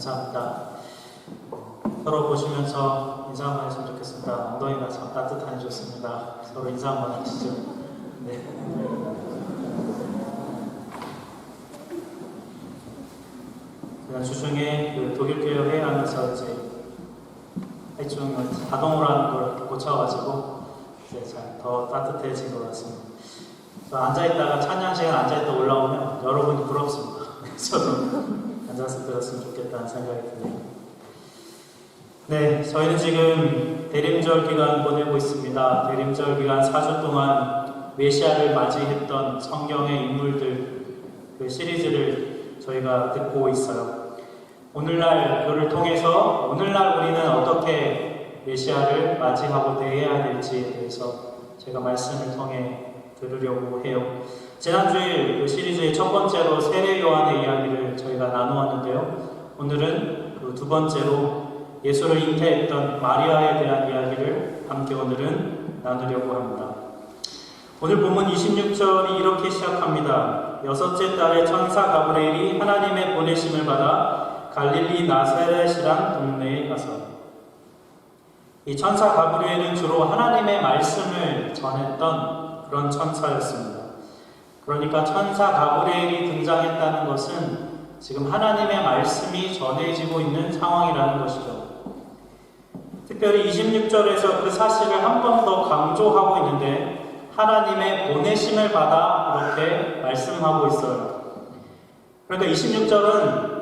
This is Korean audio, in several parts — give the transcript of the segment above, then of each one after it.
감사합니다. 서로 보시면서 인사 한번 했으면 좋겠습니다. 엉덩이가 참 따뜻하니 좋습니다. 서로 인사 한번 하시죠. 네. 제가 주중에 그 독일교회 회의하면서 이제 해충 자동으로 하는 걸 고쳐가지고 이제 잘 더 따뜻해진 것 같습니다. 앉아있다가 찬양 시간 앉아있다 올라오면 여러분이 부럽습니다. 저도 앉아서 들었으면 좋겠다는 생각이 드네요. 네, 저희는 지금 대림절 기간 보내고 있습니다. 대림절 기간 4주 동안 메시아를 맞이했던 성경의 인물들 그 시리즈를 저희가 듣고 있어요. 오늘날 그를 통해서 오늘날 우리는 어떻게 메시아를 맞이하고 대해야 될지에 대해서 제가 말씀을 통해 들으려고 해요. 지난주에 그 시리즈의 첫 번째로 세례 요한의 이야기를 저희가 나누었는데요. 오늘은 그 두 번째로 예수를 잉태했던 마리아에 대한 이야기를 함께 오늘은 나누려고 합니다. 오늘 본문 26절이 이렇게 시작합니다. 여섯째 달에 천사 가브리엘이 하나님의 보내심을 받아 갈릴리 나사렛이란 동네에 가서 이 천사 가브리엘은 주로 하나님의 말씀을 전했던 그런 천사였습니다. 그러니까 천사 가브리엘이 등장했다는 것은 지금 하나님의 말씀이 전해지고 있는 상황이라는 것이죠. 특별히 26절에서 그 사실을 한 번 더 강조하고 있는데 하나님의 보내심을 받아 이렇게 말씀하고 있어요. 그러니까 26절은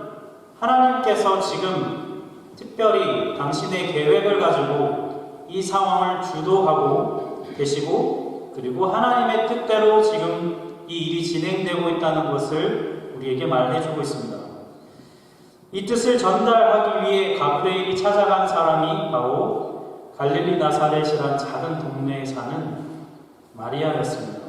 하나님께서 지금 특별히 당신의 계획을 가지고 이 상황을 주도하고 계시고 그리고 하나님의 뜻대로 지금 이 일이 진행되고 있다는 것을 우리에게 말해주고 있습니다. 이 뜻을 전달하기 위해 가브리엘이 찾아간 사람이 바로 갈릴리 나사렛이란 작은 동네에 사는 마리아였습니다.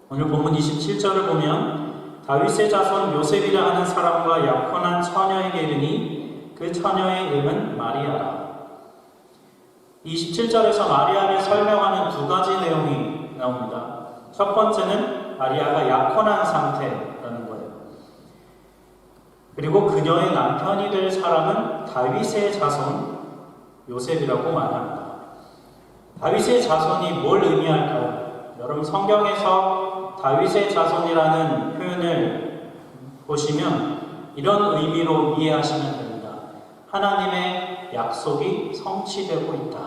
오늘 본문 27절을 보면 다윗의 자손 요셉이라 하는 사람과 약혼한 처녀에게 이르니 그 처녀의 이름은 마리아라. 27절에서 마리아를 설명하는 두 가지 내용이 나옵니다. 첫 번째는 마리아가 약혼한 상태라는 거예요. 그리고 그녀의 남편이 될 사람은 다윗의 자손 요셉이라고 말합니다. 다윗의 자손이 뭘 의미할까요? 여러분 성경에서 다윗의 자손이라는 표현을 보시면 이런 의미로 이해하시면 됩니다. 하나님의 약속이 성취되고 있다.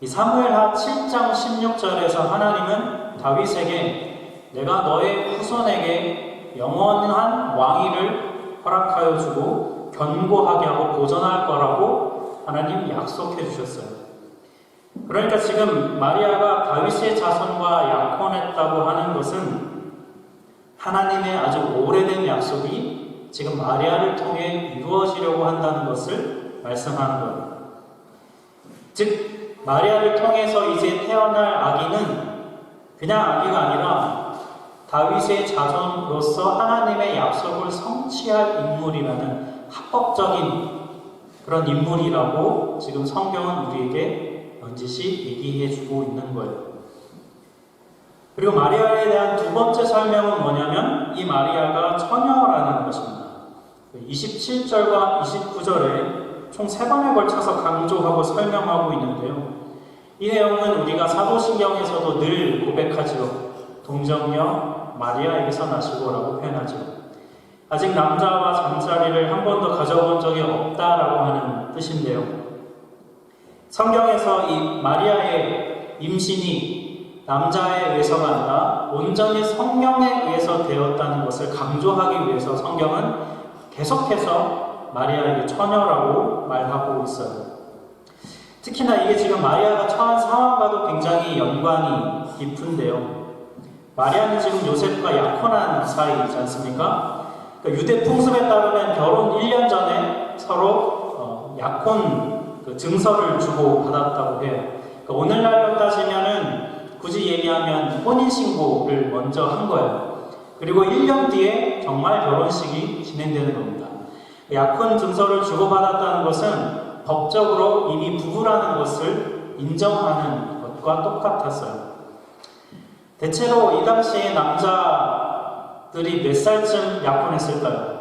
이 사무엘하 7장 16절에서 하나님은 다윗에게 내가 너의 후손에게 영원한 왕위를 허락하여 주고 견고하게 하고 보존할 거라고 하나님 약속해 주셨어요. 그러니까 지금 마리아가 다윗의 자손과 약혼했다고 하는 것은 하나님의 아주 오래된 약속이 지금 마리아를 통해 이루어지려고 한다는 것을 말씀하는 거예요. 즉 마리아를 통해서 이제 태어날 아기는 그냥 아기가 아니라 다윗의 자손으로서 하나님의 약속을 성취할 인물이라는 합법적인 그런 인물이라고 지금 성경은 우리에게 넌지시 얘기해주고 있는 거예요. 그리고 마리아에 대한 두 번째 설명은 뭐냐면 이 마리아가 처녀라는 것입니다. 27절과 29절에 총 3번에 걸쳐서 강조하고 설명하고 있는데요. 이 내용은 우리가 사도신경에서도 늘 고백하죠. 동정녀 마리아에게서 나시고라고 표현하죠. 아직 남자와 잠자리를 한 번도 가져본 적이 없다라고 하는 뜻인데요. 성경에서 이 마리아의 임신이 남자에 의해서가 아니라 온전히 성령에 의해서 되었다는 것을 강조하기 위해서 성경은 계속해서 마리아에게 처녀라고 말하고 있어요. 특히나 이게 지금 마리아가 처한 상황과도 굉장히 연관이 깊은데요. 마리아는 지금 요셉과 약혼한 사이이지 않습니까? 그러니까 유대 풍습에 따르면 결혼 1년 전에 서로 약혼 증서를 주고 받았다고 해요. 그러니까 오늘날로 따지면은 굳이 얘기하면 혼인신고를 먼저 한 거예요. 그리고 1년 뒤에 정말 결혼식이 진행되는 겁니다. 약혼 증서를 주고받았다는 것은 법적으로 이미 부부라는 것을 인정하는 것과 똑같았어요. 대체로 이 당시에 남자들이 몇 살쯤 약혼했을까요?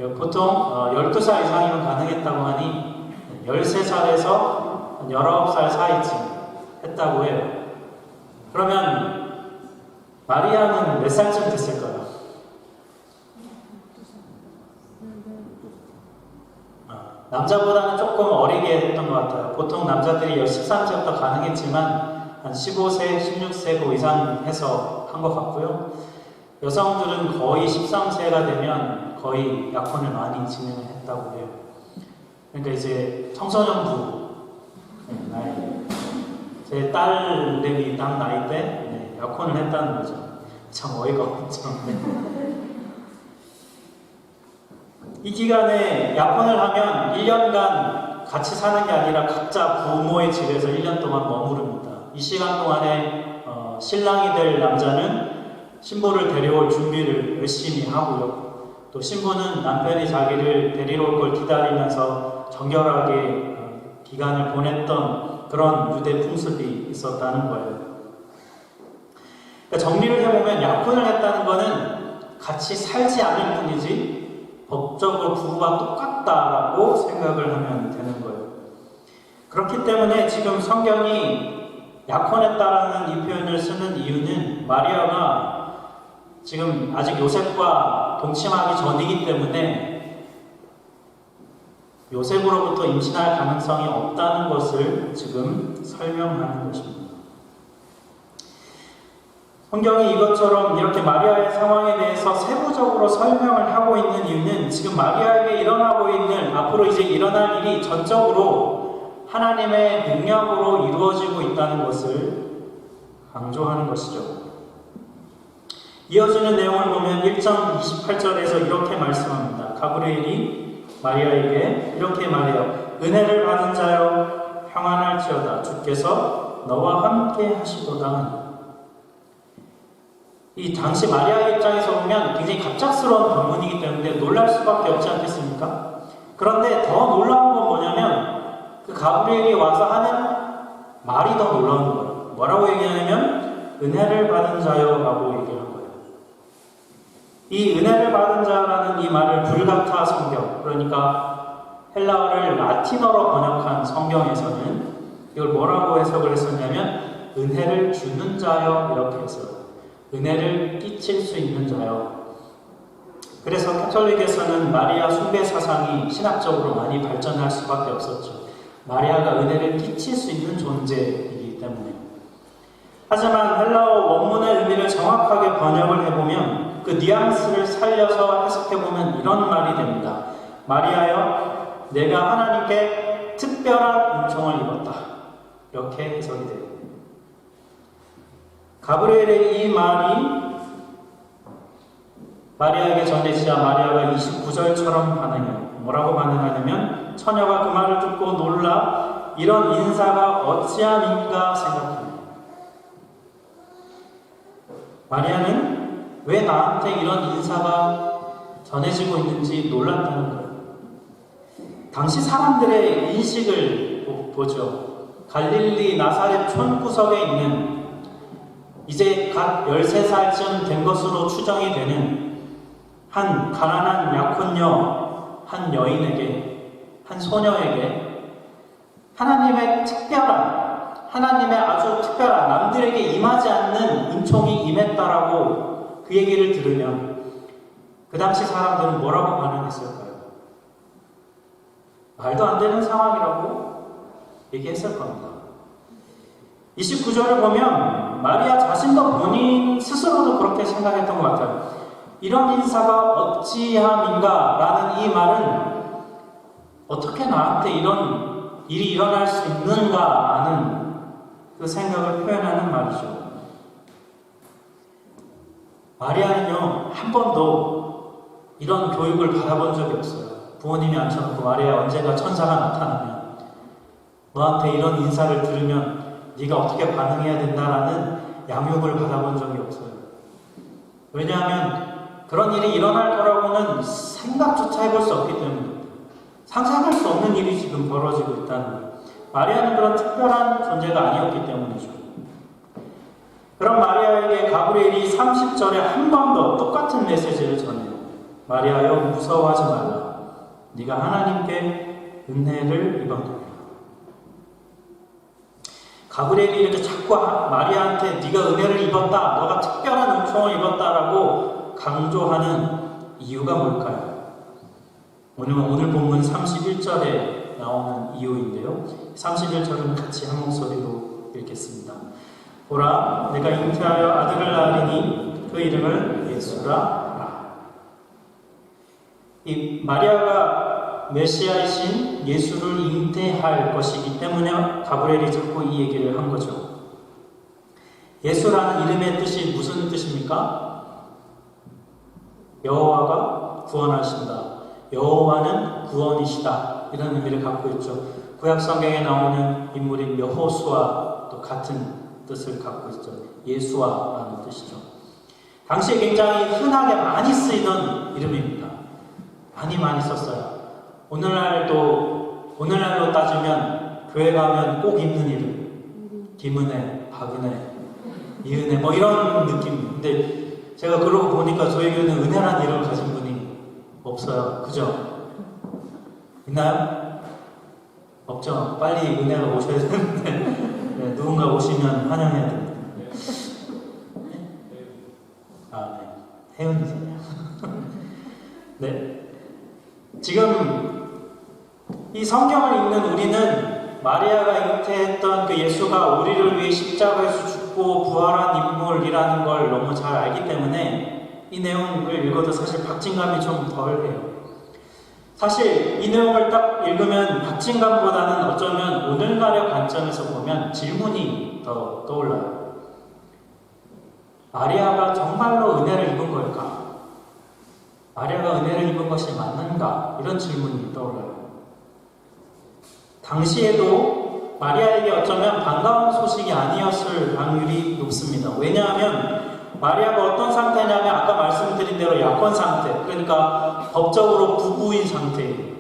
보통 12살 이상이면 가능했다고 하니 13살에서 19살 사이쯤 했다고 해요. 그러면 마리아는 몇 살쯤 됐을까요? 남자보다는 조금 어리게 했던 것 같아요. 보통 남자들이 13세부터 가능했지만 한 15세, 16세 그 이상 해서 한 것 같고요. 여성들은 거의 13세가 되면 거의 약혼을 많이 진행을 했다고 해요. 그러니까 이제 청소년부 나이, 제 딸내미 딱 나이 때 약혼을 했다는 거죠. 참 어이가 없죠. 이 기간에 약혼을 하면 1년간 같이 사는 게 아니라 각자 부모의 집에서 1년 동안 머무릅니다. 이 시간 동안에 신랑이 될 남자는 신부를 데려올 준비를 열심히 하고요. 또 신부는 남편이 자기를 데리러 올 걸 기다리면서 정결하게 기간을 보냈던 그런 유대 풍습이 있었다는 거예요. 그러니까 정리를 해보면 약혼을 했다는 거는 같이 살지 않을 뿐이지 법적으로 부부가 똑같다라고 생각을 하면 되는 거예요. 그렇기 때문에 지금 성경이 약혼했다라는 이 표현을 쓰는 이유는 마리아가 지금 아직 요셉과 동침하기 전이기 때문에 요셉으로부터 임신할 가능성이 없다는 것을 지금 설명하는 것입니다. 성경이 이것처럼 이렇게 마리아의 상황에 대해서 세부적으로 설명을 하고 있는 이유는 지금 마리아에게 일어나고 있는 앞으로 이제 일어날 일이 전적으로 하나님의 능력으로 이루어지고 있다는 것을 강조하는 것이죠. 이어지는 내용을 보면 1장 28절에서 이렇게 말씀합니다. 가브리엘이 마리아에게 이렇게 말해요. 은혜를 받은 자여 평안할지어다. 주께서 너와 함께 하시도다. 이 당시 마리아의 입장에서 보면 굉장히 갑작스러운 방문이기 때문에 놀랄 수밖에 없지 않겠습니까? 그런데 더 놀라운 건 뭐냐면 그 가브리엘이 와서 하는 말이 더 놀라운 거예요. 뭐라고 얘기하냐면 은혜를 받은 자여라고 얘기하는 거예요. 이 은혜를 받은 자라는 이 말을 불가타 성경, 그러니까 헬라어를 라틴어로 번역한 성경에서는 이걸 뭐라고 해석을 했었냐면 은혜를 주는 자여 이렇게 했어요. 은혜를 끼칠 수 있는 자요. 그래서 가톨릭에서는 마리아 숭배 사상이 신학적으로 많이 발전할 수밖에 없었죠. 마리아가 은혜를 끼칠 수 있는 존재이기 때문에. 하지만 헬라어 원문의 의미를 정확하게 번역을 해보면 그 뉘앙스를 살려서 해석해보면 이런 말이 됩니다. 마리아여, 내가 하나님께 특별한 은총을 입었다. 이렇게 해석이 돼요. 가브리엘의 이 말이 마리아에게 전해지자 마리아가 29절처럼 반응해요. 뭐라고 반응하냐면 처녀가 그 말을 듣고 놀라 이런 인사가 어찌함인가 생각합니다. 마리아는 왜 나한테 이런 인사가 전해지고 있는지 놀랐다는 거예요. 당시 사람들의 인식을 보죠. 갈릴리 나사렛 촌구석에 있는 이제 갓 13살쯤 된 것으로 추정이 되는 한 가난한 약혼녀, 한 여인에게, 한 소녀에게 하나님의 특별한, 하나님의 아주 특별한, 남들에게 임하지 않는 은총이 임했다라고 그 얘기를 들으면 그 당시 사람들은 뭐라고 반응했을까요? 말도 안 되는 상황이라고 얘기했을 겁니다. 29절을 보면 마리아 자신도 본인 스스로도 그렇게 생각했던 것 같아요. 이런 인사가 어찌함인가 라는 이 말은 어떻게 나한테 이런 일이 일어날 수 있는가 하는 그 생각을 표현하는 말이죠. 마리아는요, 한 번도 이런 교육을 받아본 적이 없어요. 부모님이 앉혀놓고 마리아 언젠가 천사가 나타나면 너한테 이런 인사를 들으면 네가 어떻게 반응해야 된다라는 양육을 받아본 적이 없어요. 왜냐하면 그런 일이 일어날 거라고는 생각조차 해볼 수 없기 때문입니다. 상상할 수 없는 일이 지금 벌어지고 있다는 거예요. 마리아는 그런 특별한 존재가 아니었기 때문이죠. 그럼 마리아에게 가브리엘이 30절에 한 번 더 똑같은 메시지를 전해요. 마리아여 무서워하지 말라. 네가 하나님께 은혜를 입었느니라. 가브리엘이 이렇게 자꾸 마리아한테 네가 은혜를 입었다, 너가 특별한 은총을 입었다라고 강조하는 이유가 뭘까요? 오늘 본문 31절에 나오는 이유인데요. 31절은 같이 한 목소리로 읽겠습니다. 보라, 내가 잉태하여 아들을 낳으리니 그 이름을 예수라. 이 마리아가 메시아이신 예수를 잉태할 것이기 때문에 가브리엘이 자꾸 이 얘기를 한 거죠. 예수라는 이름의 뜻이 무슨 뜻입니까? 여호와가 구원하신다. 여호와는 구원이시다. 이런 의미를 갖고 있죠. 구약 성경에 나오는 인물인 여호수아 또 같은 뜻을 갖고 있죠. 예수아라는 뜻이죠. 당시에 굉장히 흔하게 많이 쓰이던 이름입니다. 많이 썼어요. 오늘날로 따지면 교회 가면 꼭 있는 이름. 김은혜, 박은혜, 이은혜 뭐 이런 느낌. 근데 제가 그러고 보니까 저희 교회는 은혜라는 이름을 가진 분이 없어요. 그죠? 있나요? 없죠? 빨리 은혜가 오셔야 되는데 네, 누군가 오시면 환영해야 됩니다. 아, 네. 혜은이세요. 네. 지금 이 성경을 읽는 우리는 마리아가 잉태했던 그 예수가 우리를 위해 십자가에서 죽고 부활한 인물이라는 걸 너무 잘 알기 때문에 이 내용을 읽어도 사실 박진감이 좀 덜해요. 사실 이 내용을 딱 읽으면 박진감보다는 어쩌면 오늘날의 관점에서 보면 질문이 더 떠올라요. 마리아가 정말로 은혜를 입은 걸까? 마리아가 은혜를 입은 것이 맞는가? 이런 질문이 떠올라요. 당시에도 마리아에게 어쩌면 반가운 소식이 아니었을 확률이 높습니다. 왜냐하면 마리아가 어떤 상태냐면 아까 말씀드린 대로 약혼 상태, 그러니까 법적으로 부부인 상태예요.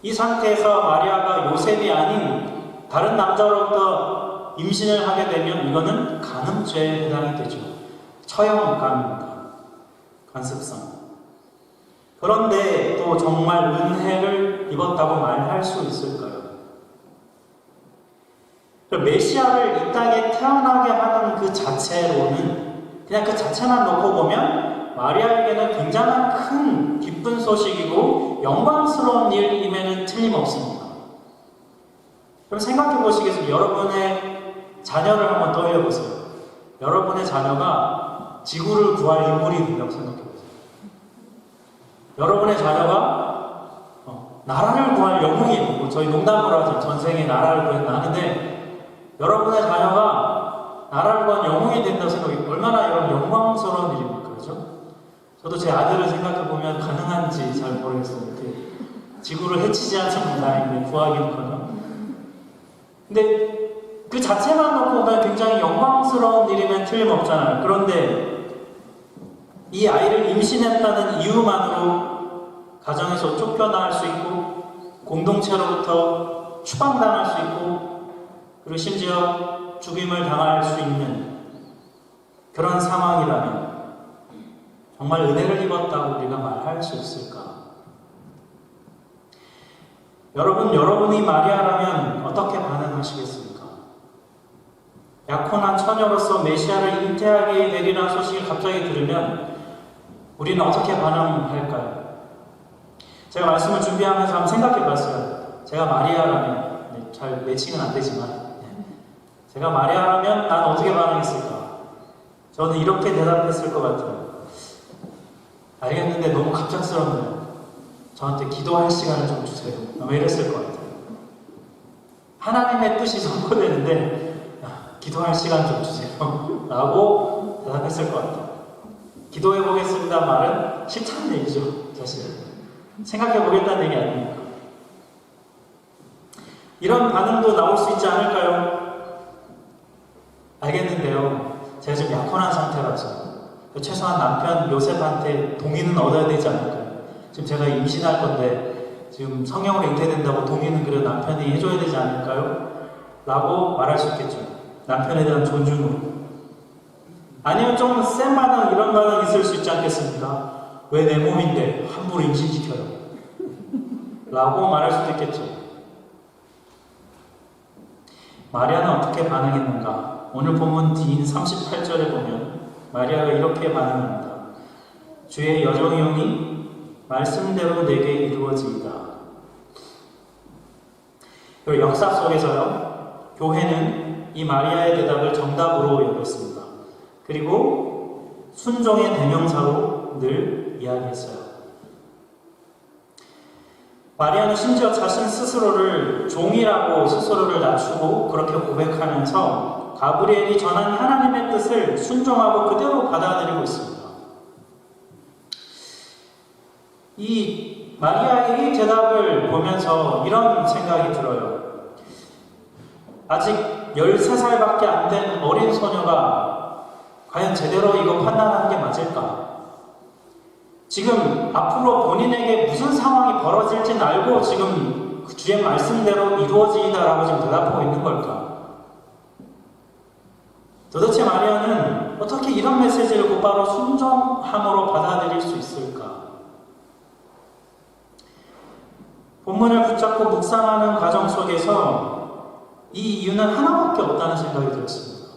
이 상태에서 마리아가 요셉이 아닌 다른 남자로부터 임신을 하게 되면 이거는 간음죄에 해당이 되죠. 처형감입니다. 관습상. 그런데 또 정말 은혜를 입었다고 말할 수 있을까요? 메시아를 이 땅에 태어나게 하는 그 자체로는 그냥 그 자체만 놓고 보면 마리아에게는 굉장한 큰 기쁜 소식이고 영광스러운 일임에는 틀림없습니다. 그럼 생각해 보시겠습니다. 여러분의 자녀를 한번 떠올려 보세요. 여러분의 자녀가 지구를 구할 인물이 된다고 생각해 보세요. 여러분의 자녀가 나라를 구할 영웅이 되고, 저희 농담으로 하죠. 전생에 나라를 구했나는데 여러분의 자녀가 나라를 구한 영웅이 된다고 생각해 얼마나 여러분 영광스러운 일입니까? 그죠? 저도 제 아들을 생각해 보면 가능한지 잘 모르겠어요. 이렇게 지구를 해치지 않으면 다행인데 구하기는커녕. 근데 그 자체만 놓고 보면 굉장히 영광스러운 일이면 틀림없잖아요. 그런데 이 아이를 임신했다는 이유만으로 가정에서 쫓겨나갈 수 있고 공동체로부터 추방당할 수 있고 그리고 심지어 죽임을 당할 수 있는 그런 상황이라면 정말 은혜를 입었다고 우리가 말할 수 있을까? 여러분이 마리아라면 어떻게 반응하시겠습니까? 약혼한 처녀로서 메시아를 잉태하게 되리라는 소식을 갑자기 들으면 우리는 어떻게 반응할까요? 제가 말씀을 준비하면서 한번 생각해 봤어요. 제가 마리아라면, 잘 매칭은 안 되지만, 제가 마리아라면 난 어떻게 반응했을까? 저는 이렇게 대답했을 것 같아요. 알겠는데 너무 갑작스럽네요. 저한테 기도할 시간을 좀 주세요. 아마 이랬을 것 같아요. 하나님의 뜻이 선포되는데 기도할 시간 좀 주세요. 라고 대답했을 것 같아요. 기도해 보겠습니다 말은 싫다는 얘기죠. 사실 생각해 보겠다는 얘기 아닙니까? 이런 반응도 나올 수 있지 않을까요? 알겠는데요. 제가 지금 약혼한 상태라서 최소한 남편 요셉한테 동의는 얻어야 되지 않을까요? 지금 제가 임신할 건데 지금 성령으로 잉태된다고 동의는 그래 남편이 해줘야 되지 않을까요? 라고 말할 수 있겠죠. 남편에 대한 존중으로. 아니면 좀 센 반응, 이런 반응이 있을 수 있지 않겠습니까? 왜 내 몸인데 함부로 임신시켜요? 라고 말할 수도 있겠죠. 마리아는 어떻게 반응했는가? 오늘 본문 뒤인 38절에 보면 마리아가 이렇게 반응합니다. 주의 여정이오니 말씀대로 내게 이루어지이다. 그리고 역사 속에서요, 교회는 이 마리아의 대답을 정답으로 여겼습니다. 그리고 순종의 대명사로 늘 이야기했어요. 마리아는 심지어 자신 스스로를 종이라고 스스로를 낮추고 그렇게 고백하면서 가브리엘이 전한 하나님의 뜻을 순종하고 그대로 받아들이고 있습니다. 이 마리아의 이 대답을 보면서 이런 생각이 들어요. 아직 13살밖에 안 된 어린 소녀가 과연 제대로 이거 판단하는 게 맞을까? 지금 앞으로 본인에게 무슨 상황이 벌어질지는 알고 지금 그 주의 말씀대로 이루어지다라고 지금 대답하고 있는 걸까? 도대체 마리아는 어떻게 이런 메시지를 곧바로 순종함으로 받아들일 수 있을까? 본문을 붙잡고 묵상하는 과정 속에서 이 이유는 하나밖에 없다는 생각이 들었습니다.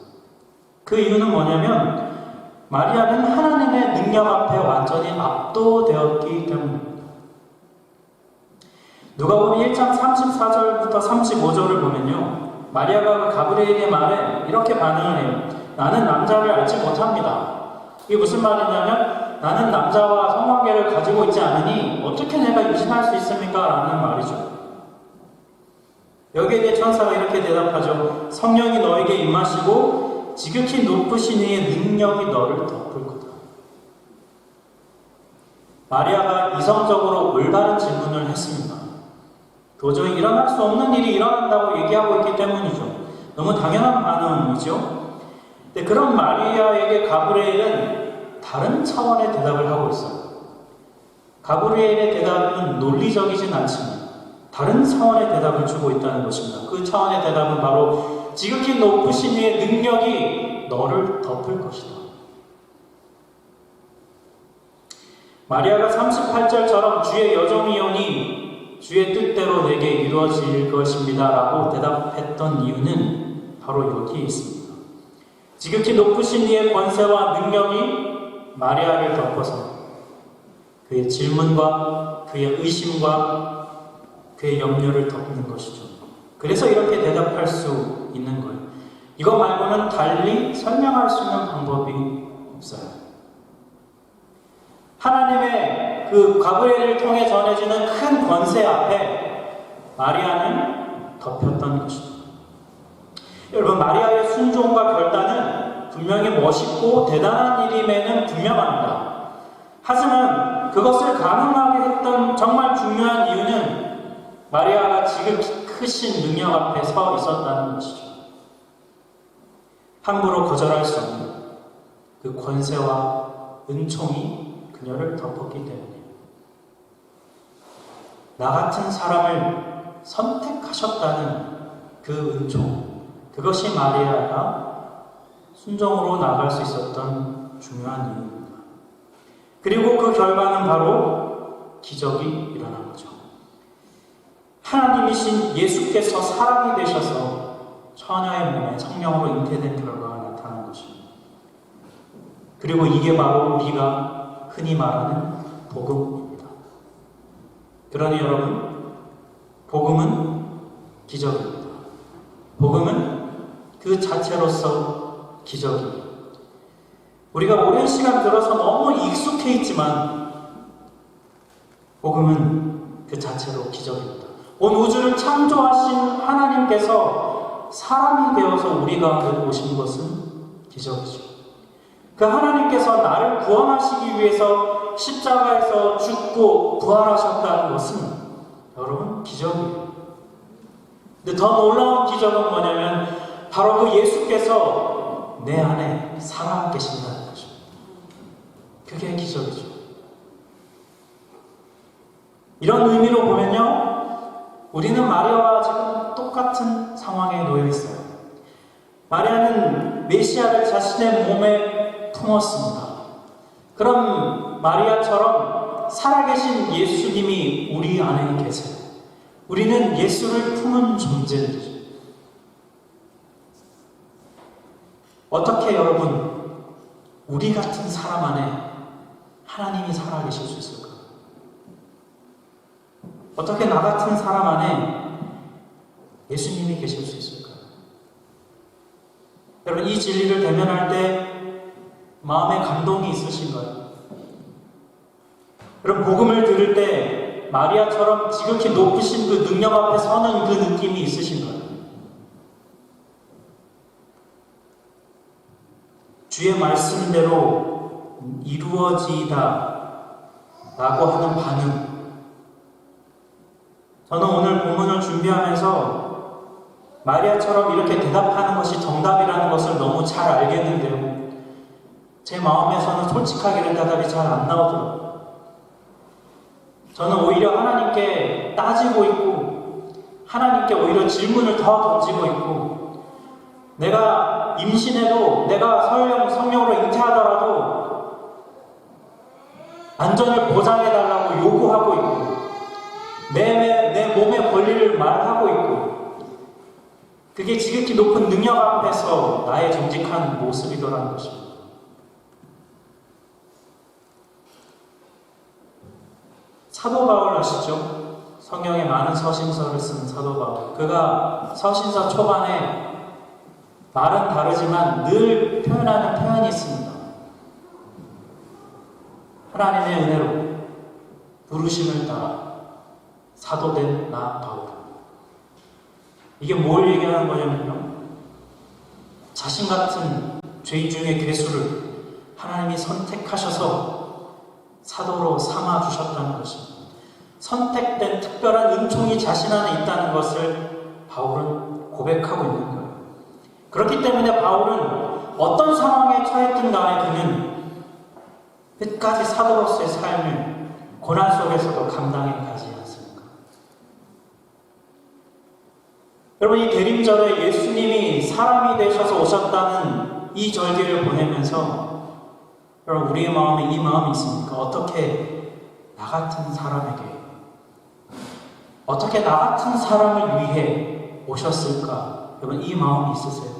그 이유는 뭐냐면 마리아는 하나님의 능력 앞에 완전히 압도되었기 때문입니다. 누가복음 1장 34절부터 35절을 보면요, 마리아가 가브리엘의 말에 이렇게 반응을 해요. 나는 남자를 알지 못합니다. 이게 무슨 말이냐면 나는 남자와 성관계를 가지고 있지 않으니 어떻게 내가 임신할 수 있습니까? 라는 말이죠. 여기에 대해 천사가 이렇게 대답하죠. 성령이 너에게 임하시고 지극히 높으신 이의 능력이 너를 덮을 거다. 마리아가 이성적으로 올바른 질문을 했습니다. 도저히 일어날 수 없는 일이 일어난다고 얘기하고 있기 때문이죠. 너무 당연한 반응이죠. 근데 그런 마리아에게 가브리엘은 다른 차원의 대답을 하고 있어요. 가브리엘의 대답은 논리적이진 않지만 다른 차원의 대답을 주고 있다는 것입니다. 그 차원의 대답은 바로 지극히 높으신 이의 능력이 너를 덮을 것이다. 마리아가 38절처럼 주의 여정이오니 주의 뜻대로 내게 이루어질 것입니다 라고 대답했던 이유는 바로 여기에 있습니다. 지극히 높으신 이의 권세와 능력이 마리아를 덮어서 그의 질문과 그의 의심과 그의 염려를 덮는 것이죠. 그래서 이렇게 대답할 수 있는 거예요. 이거 말고는 달리 설명할 수 있는 방법이 없어요. 하나님의 그 가브리엘을 통해 전해지는 큰 권세 앞에 마리아는 덮였던 것이죠. 여러분, 마리아의 순종과 결단은 분명히 멋있고 대단한 일임에는 분명합니다. 하지만 그것을 가능하게 했던 정말 중요한 이유는 마리아가 지극히 크신 능력 앞에 서 있었다는 것이죠. 함부로 거절할 수 없는 그 권세와 은총이 그녀를 덮었기 때문이에요. 나 같은 사람을 선택하셨다는 그 은총, 그것이 마리아가 순종으로 나아갈 수 있었던 중요한 이유입니다. 그리고 그 결과는 바로 기적이 일어난 거죠. 하나님이신 예수께서 사람이 되셔서 처녀의 몸에 성령으로 잉태된 결과가 나타난 것입니다. 그리고 이게 바로 우리가 흔히 말하는 복음입니다. 그러니 여러분, 복음은 기적입니다. 복음은 그 자체로서 기적입니다. 우리가 오랜 시간 들어서 너무 익숙해 있지만 복음은 그 자체로 기적입니다. 온 우주를 창조하신 하나님께서 사람이 되어서 우리 가운데 오신 것은 기적이죠. 그 하나님께서 나를 구원하시기 위해서 십자가에서 죽고 부활하셨다는 것은 여러분 기적이에요. 근데 더 놀라운 기적은 뭐냐면 바로 그 예수께서 내 안에 살아 계신다는 것입니다. 그게 기적이죠. 이런 의미로 보면요, 우리는 마리아와 지금 똑같은 상황에 놓여 있어요. 마리아는 메시아를 자신의 몸에 품었습니다. 그럼 마리아처럼 살아계신 예수님이 우리 안에 계세요. 우리는 예수를 품은 존재죠. 어떻게 여러분, 우리 같은 사람 안에 하나님이 살아계실 수 있을까? 어떻게 나 같은 사람 안에 예수님이 계실 수 있을까? 여러분, 이 진리를 대면할 때 마음에 감동이 있으신가요? 여러분, 복음을 들을 때 마리아처럼 지극히 높으신 그 능력 앞에 서는 그 느낌이 있으신가요? 주의 말씀대로 이루어지다 라고 하는 반응. 저는 오늘 본문을 준비하면서 마리아처럼 이렇게 대답하는 것이 정답이라는 것을 너무 잘 알겠는데요. 제 마음에서는 솔직하게 대답이 잘 안 나오더라고요. 저는 오히려 하나님께 따지고 있고 하나님께 오히려 질문을 더 던지고 있고 내가 임신해도 내가 성령으로 잉태하더라도 안전을 보장해달라고 요구하고 있고 내 몸의 권리를 말하고 있고 그게 지극히 높은 능력 앞에서 나의 정직한 모습이더라는 것입니다. 사도 바울 아시죠? 성경에 많은 서신서를 쓴 사도 바울. 그가 서신서 초반에 말은 다르지만 늘 표현하는 표현이 있습니다. 하나님의 은혜로 부르심을 따라 사도된 나 바울. 이게 뭘 얘기하는 거냐면요. 자신 같은 죄인 중에 괴수를 하나님이 선택하셔서 사도로 삼아주셨다는 것입니다. 선택된 특별한 은총이 자신 안에 있다는 것을 바울은 고백하고 있는 거예요. 그렇기 때문에 바울은 어떤 상황에 처했든 간에 그는 끝까지 사도로서의 삶을 고난 속에서도 감당해 가지 않습니까? 여러분, 이 대림절에 예수님이 사람이 되셔서 오셨다는 이 절기를 보내면서 여러분, 우리의 마음에 이 마음이 있습니까? 어떻게 나 같은 사람에게 어떻게 나 같은 사람을 위해 오셨을까? 여러분, 이 마음이 있으세요?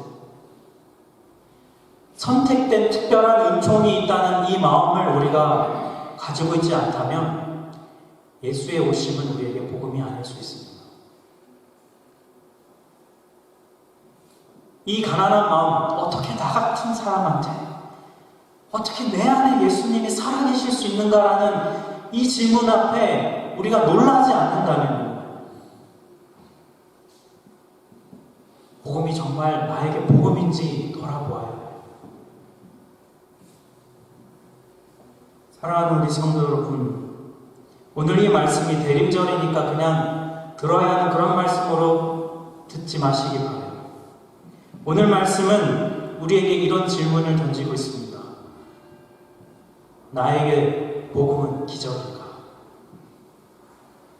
선택된 특별한 은총이 있다는 이 마음을 우리가 가지고 있지 않다면 예수의 오심은 우리에게 복음이 아닐 수 있습니다. 이 가난한 마음, 어떻게 나 같은 사람한테 어떻게 내 안에 예수님이 살아계실 수 있는가라는 이 질문 앞에 우리가 놀라지 않는다면 복음이 정말 나에게 복음인지 돌아보아야 해요. 사랑하는 우리 성도 여러분, 오늘 이 말씀이 대림절이니까 그냥 들어야 하는 그런 말씀으로 듣지 마시기 바라요. 오늘 말씀은 우리에게 이런 질문을 던지고 있습니다. 나에게 복음은 기적인가?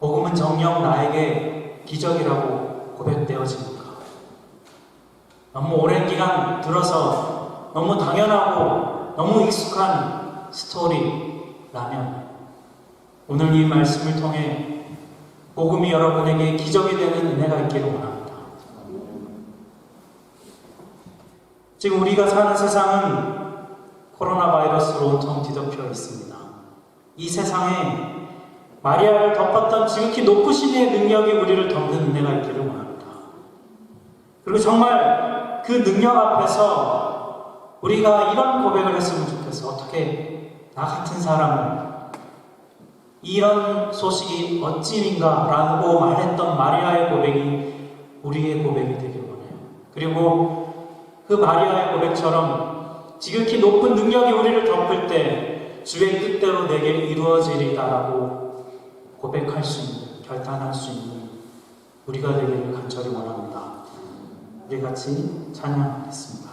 복음은 정녕 나에게 기적이라고 고백되어집니까? 너무 오랜 기간 들어서 너무 당연하고 너무 익숙한 스토리라면 오늘 이 말씀을 통해 복음이 여러분에게 기적이 되는 은혜가 있기를 원합니다. 지금 우리가 사는 세상은 코로나 바이러스로 온통 뒤덮여 있습니다. 이 세상에 마리아를 덮었던 지극히 높으신 이의 능력이 우리를 덮는 은혜가 있기를 원합니다. 그리고 정말 그 능력 앞에서 우리가 이런 고백을 했으면 좋겠어. 어떻게 나 같은 사람을 이런 소식이 어찌인가 라고 말했던 마리아의 고백이 우리의 고백이 되기를 원해요. 그리고 그 마리아의 고백처럼 지극히 높은 능력이 우리를 덮을 때 주의 뜻대로 내게 이루어지리다라고 고백할 수 있는, 결단할 수 있는 우리가 되기를 간절히 원합니다. 우리 같이 찬양하겠습니다.